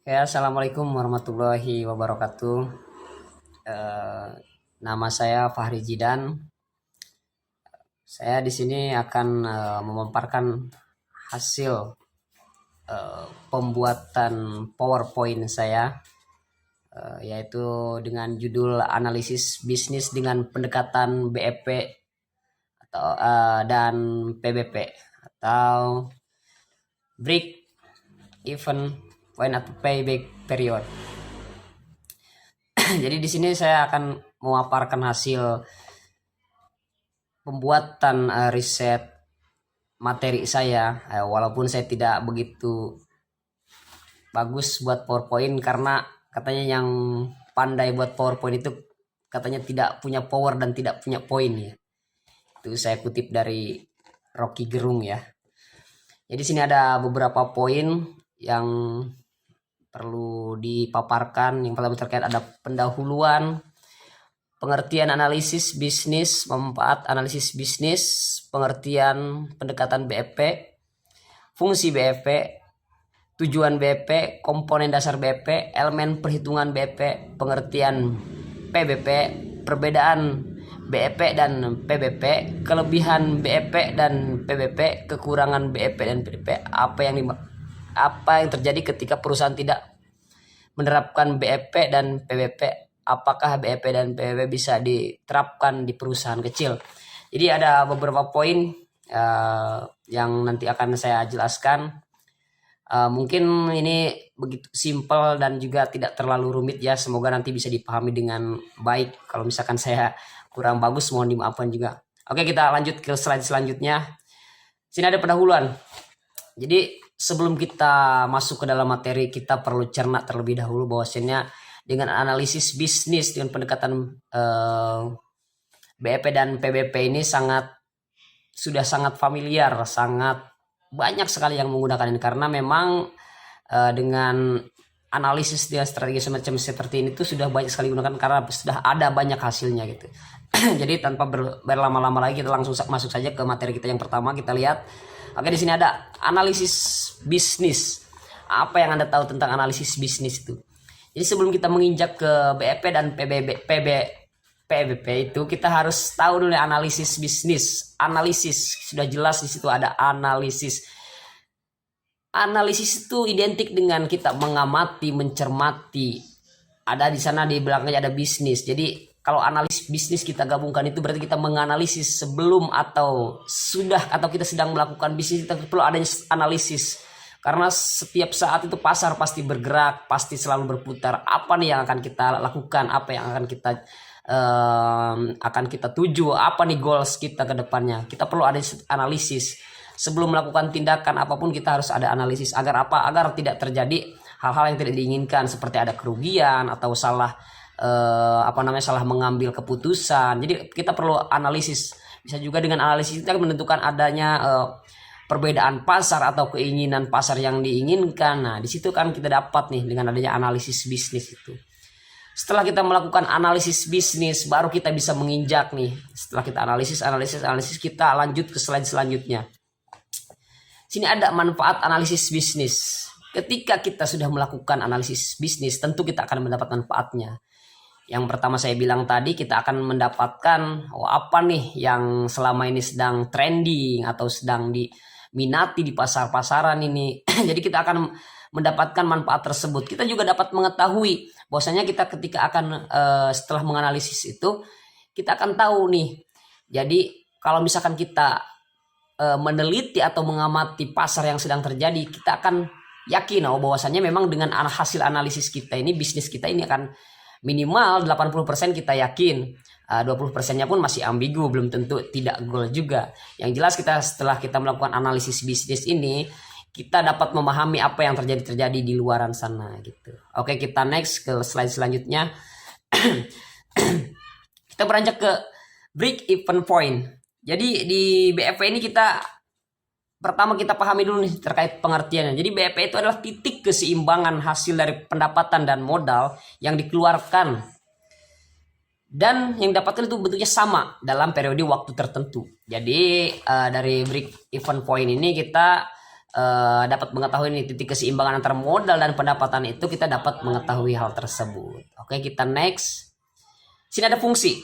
Ya, assalamualaikum warahmatullahi wabarakatuh. Eh, Nama saya Fahri Jidan. Saya di sini akan memaparkan hasil pembuatan PowerPoint saya, yaitu dengan judul analisis bisnis dengan pendekatan BEP atau dan PBP atau Break Even Point atau Payback Period. Jadi di sini saya akan memaparkan hasil pembuatan riset materi saya, walaupun saya tidak begitu bagus buat PowerPoint karena katanya yang pandai buat PowerPoint itu katanya tidak punya power dan tidak punya poin ya. Itu saya kutip dari Rocky Gerung ya. Jadi sini ada beberapa poin yang perlu dipaparkan. Yang pertama terkait ada pendahuluan, pengertian analisis bisnis, manfaat analisis bisnis, pengertian pendekatan BEP, fungsi BEP, tujuan BEP, komponen dasar BEP, elemen perhitungan BEP, pengertian PBP, perbedaan BEP dan PBP, kelebihan BEP dan PBP, kekurangan BEP dan PBP, apa yang terjadi ketika perusahaan tidak menerapkan BEP dan PBP, apakah BEP dan PBP bisa diterapkan di perusahaan kecil. Jadi ada beberapa poin yang nanti akan saya jelaskan. Mungkin ini begitu simpel dan juga tidak terlalu rumit ya. Semoga nanti bisa dipahami dengan baik. Kalau misalkan saya kurang bagus, mohon dimaafkan juga. Oke, kita lanjut ke slide selanjutnya. Sini ada pendahuluan. Jadi sebelum kita masuk ke dalam materi, kita perlu cerna terlebih dahulu bahwasanya dengan analisis bisnis dengan pendekatan BEP dan PBP ini sudah sangat familiar, sangat banyak sekali yang menggunakan ini karena memang dengan analisis dengan strategi semacam seperti ini tuh sudah banyak sekali digunakan karena sudah ada banyak hasilnya gitu. Jadi tanpa berlama-lama lagi kita langsung masuk saja ke materi kita yang pertama. Kita lihat, oke, di sini ada analisis bisnis. Apa yang Anda tahu tentang analisis bisnis itu? Jadi sebelum kita menginjak ke BEP dan PBP itu kita harus tahu dulu analisis bisnis. Analisis sudah jelas di situ ada analisis. Analisis itu identik dengan kita mengamati, mencermati. Ada di sana di belakangnya ada bisnis. Jadi kalau analisis bisnis kita gabungkan itu berarti kita menganalisis sebelum atau sudah atau kita sedang melakukan bisnis, kita perlu adanya analisis. Karena setiap saat itu pasar pasti bergerak, pasti selalu berputar. Apa nih yang akan kita lakukan? Apa yang akan kita tuju? Apa nih goals kita ke depannya? Kita perlu ada analisis. Sebelum melakukan tindakan apapun kita harus ada analisis. Agar apa? Agar tidak terjadi hal-hal yang tidak diinginkan seperti ada kerugian atau salah salah mengambil keputusan. Jadi kita perlu analisis. Bisa juga dengan analisis kita menentukan adanya perbedaan pasar atau keinginan pasar yang diinginkan. Nah, di situ kan kita dapat nih dengan adanya analisis bisnis itu. Setelah kita melakukan analisis bisnis, baru kita bisa menginjak nih. Setelah kita analisis, kita lanjut ke slide selanjutnya. Sini ada manfaat analisis bisnis. Ketika kita sudah melakukan analisis bisnis, tentu kita akan mendapat manfaatnya. Yang pertama saya bilang tadi, kita akan mendapatkan apa nih yang selama ini sedang trending atau sedang diminati di pasar-pasaran ini. Jadi kita akan mendapatkan manfaat tersebut. Kita juga dapat mengetahui bahwasanya kita ketika akan setelah menganalisis itu, kita akan tahu nih. Jadi kalau misalkan kita meneliti atau mengamati pasar yang sedang terjadi, kita akan yakin bahwasanya memang dengan hasil analisis kita ini, bisnis kita ini akan minimal 80% kita yakin. 20%-nya pun masih ambigu, belum tentu tidak goal juga. Yang jelas setelah kita melakukan analisis bisnis ini, kita dapat memahami apa yang terjadi di luaran sana gitu. Oke, kita next ke slide selanjutnya. Kita beranjak ke break even point. Jadi di BEP ini pertama kita pahami dulu nih terkait pengertiannya. Jadi BEP itu adalah titik keseimbangan hasil dari pendapatan dan modal yang dikeluarkan dan yang didapatkan itu bentuknya sama dalam periode waktu tertentu. Jadi dari break even point ini kita dapat mengetahui ini titik keseimbangan antara modal dan pendapatan itu, kita dapat mengetahui hal tersebut. Oke, kita next. Sini ada fungsi.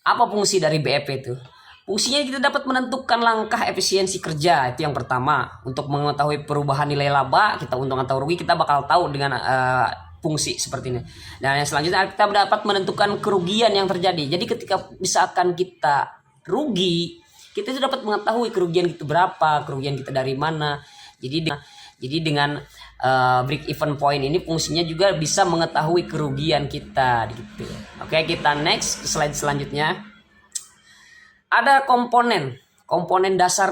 Apa fungsi dari BEP itu? Fungsinya kita dapat menentukan langkah efisiensi kerja, itu yang pertama. Untuk mengetahui perubahan nilai laba, kita untung atau rugi, kita bakal tahu dengan fungsi seperti ini. Dan yang selanjutnya kita dapat menentukan kerugian yang terjadi. Jadi ketika misalkan kita rugi, kita itu dapat mengetahui kerugian kita berapa, kerugian kita dari mana. Jadi dengan break even point ini fungsinya juga bisa mengetahui kerugian kita gitu. Oke, kita next ke slide selanjutnya. Ada komponen dasar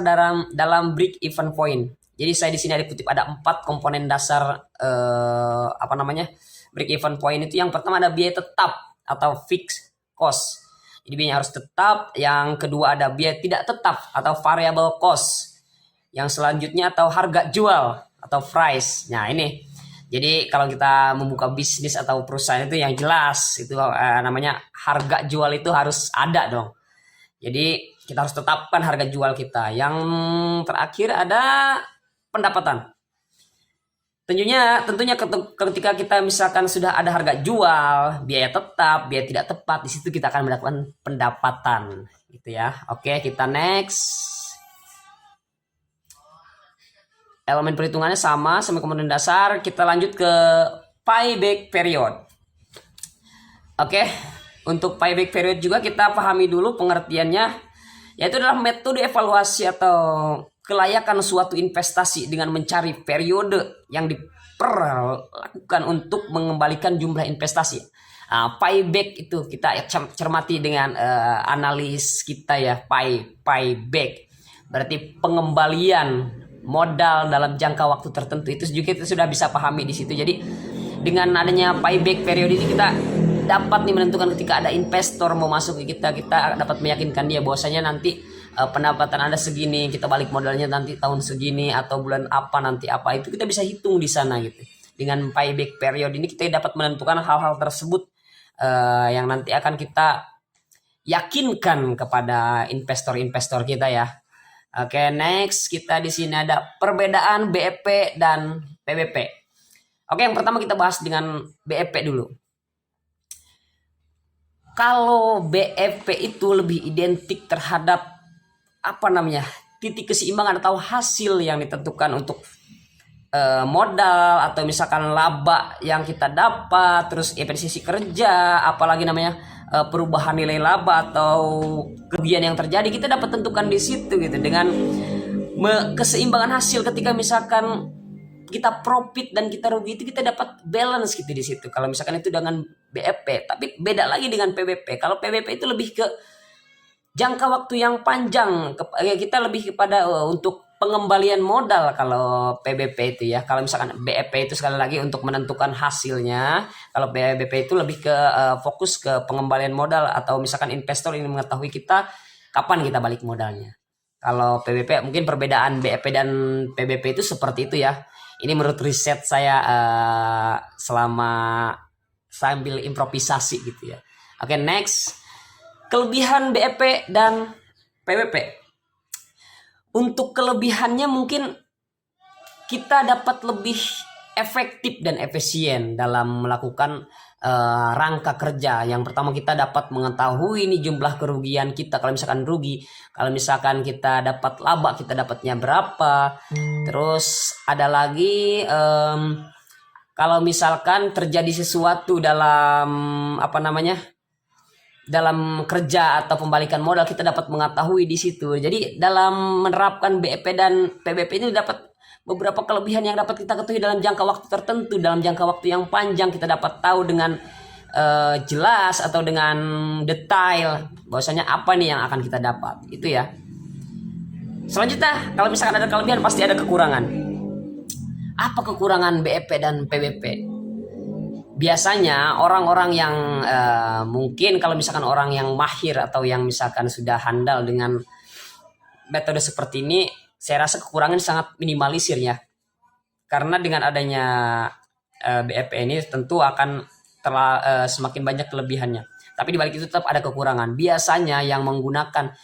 dalam break even point. Jadi saya di sini ada kutip ada 4 komponen dasar break even point itu. Yang pertama ada biaya tetap atau fixed cost. Jadi biayanya harus tetap. Yang kedua ada biaya tidak tetap atau variable cost. Yang selanjutnya atau harga jual atau price. Nah ini. Jadi kalau kita membuka bisnis atau perusahaan itu yang jelas itu namanya harga jual itu harus ada dong. Jadi kita harus tetapkan harga jual kita. Yang terakhir ada pendapatan. Tentunya ketika kita misalkan sudah ada harga jual, biaya tetap, biaya tidak tepat, di situ kita akan mendapatkan pendapatan, gitu ya. Oke, kita next. Elemen perhitungannya sama komponen dasar. Kita lanjut ke payback period. Oke, untuk payback period juga kita pahami dulu pengertiannya, yaitu adalah metode evaluasi atau kelayakan suatu investasi dengan mencari periode yang diperlakukan untuk mengembalikan jumlah investasi. Payback itu kita cermati dengan analis kita ya, payback berarti pengembalian modal dalam jangka waktu tertentu. Itu juga kita sudah bisa pahami di situ. Jadi dengan adanya payback period ini kita dapat nih menentukan ketika ada investor mau masuk ke kita dapat meyakinkan dia bahwasanya nanti pendapatan Anda segini, kita balik modalnya nanti tahun segini atau bulan apa nanti apa, itu kita bisa hitung di sana gitu. Dengan payback period ini kita dapat menentukan hal-hal tersebut yang nanti akan kita yakinkan kepada investor-investor kita ya. Oke, next kita di sini ada perbedaan BEP dan PBP. Oke, yang pertama kita bahas dengan BEP dulu. Kalau BEP itu lebih identik terhadap titik keseimbangan atau hasil yang ditentukan untuk modal atau misalkan laba yang kita dapat, terus efisiensi kerja, apalagi perubahan nilai laba atau kerugian yang terjadi, kita dapat tentukan di situ gitu. Dengan keseimbangan hasil, ketika misalkan kita profit dan kita rugi itu kita dapat balance gitu di situ. Kalau misalkan itu dengan BEP, tapi beda lagi dengan PBP. Kalau PBP itu lebih ke jangka waktu yang panjang, kita lebih kepada untuk pengembalian modal. Kalau PBP itu ya, kalau misalkan BEP itu sekali lagi untuk menentukan hasilnya. Kalau PBP itu lebih ke fokus ke pengembalian modal, atau misalkan investor ingin mengetahui kita kapan kita balik modalnya. Kalau PBP mungkin perbedaan BEP dan PBP itu seperti itu ya. Ini menurut riset saya selama sambil improvisasi gitu ya. Oke, next. Kelebihan BEP dan PBP. Untuk kelebihannya mungkin kita dapat lebih efektif dan efisien dalam melakukan rangka kerja. Yang pertama kita dapat mengetahui ini jumlah kerugian kita kalau misalkan rugi. Kalau misalkan kita dapat laba, kita dapatnya berapa. Terus ada lagi kalau misalkan terjadi sesuatu dalam dalam kerja atau pembalikan modal, kita dapat mengetahui di situ. Jadi dalam menerapkan BEP dan PBP ini dapat beberapa kelebihan yang dapat kita ketahui dalam jangka waktu tertentu, dalam jangka waktu yang panjang. Kita dapat tahu dengan jelas atau dengan detail bahwasanya apa nih yang akan kita dapat, itu ya. Selanjutnya, kalau misalkan ada kelebihan pasti ada kekurangan. Apa kekurangan BEP dan PBP? Biasanya orang-orang yang mungkin kalau misalkan orang yang mahir atau yang misalkan sudah handal dengan metode seperti ini, saya rasa kekurangan sangat minimalisir ya. Karena dengan adanya BEP ini tentu akan semakin banyak kelebihannya. Tapi di balik itu tetap ada kekurangan. Biasanya yang menggunakan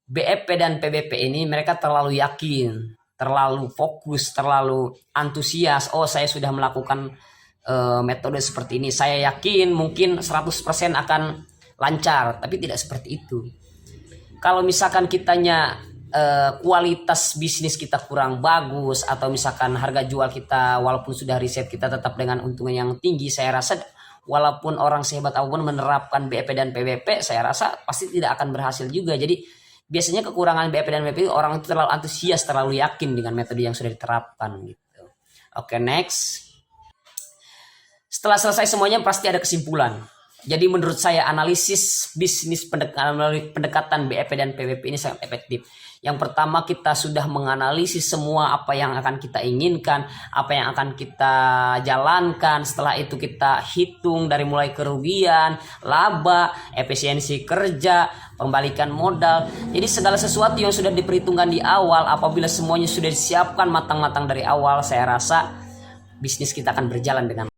BEP dan PBP ini mereka terlalu yakin terlalu fokus, terlalu antusias, oh saya sudah melakukan metode seperti ini, saya yakin mungkin 100% akan lancar, tapi tidak seperti itu. Kalau misalkan kitanya kualitas bisnis kita kurang bagus, atau misalkan harga jual kita walaupun sudah riset kita tetap dengan untungan yang tinggi, saya rasa walaupun orang sehebat apapun menerapkan BEP dan PBP, saya rasa pasti tidak akan berhasil juga. Jadi biasanya kekurangan BEP dan PBP orang itu terlalu antusias, terlalu yakin dengan metode yang sudah diterapkan gitu. Oke, next. Setelah selesai semuanya pasti ada kesimpulan. Jadi menurut saya analisis bisnis pendekatan BEP dan PBP ini sangat efektif. Yang pertama, kita sudah menganalisis semua apa yang akan kita inginkan, apa yang akan kita jalankan. Setelah itu kita hitung dari mulai kerugian, laba, efisiensi kerja, pembalikan modal. Jadi segala sesuatu yang sudah diperhitungkan di awal, apabila semuanya sudah disiapkan matang-matang dari awal, saya rasa bisnis kita akan berjalan dengan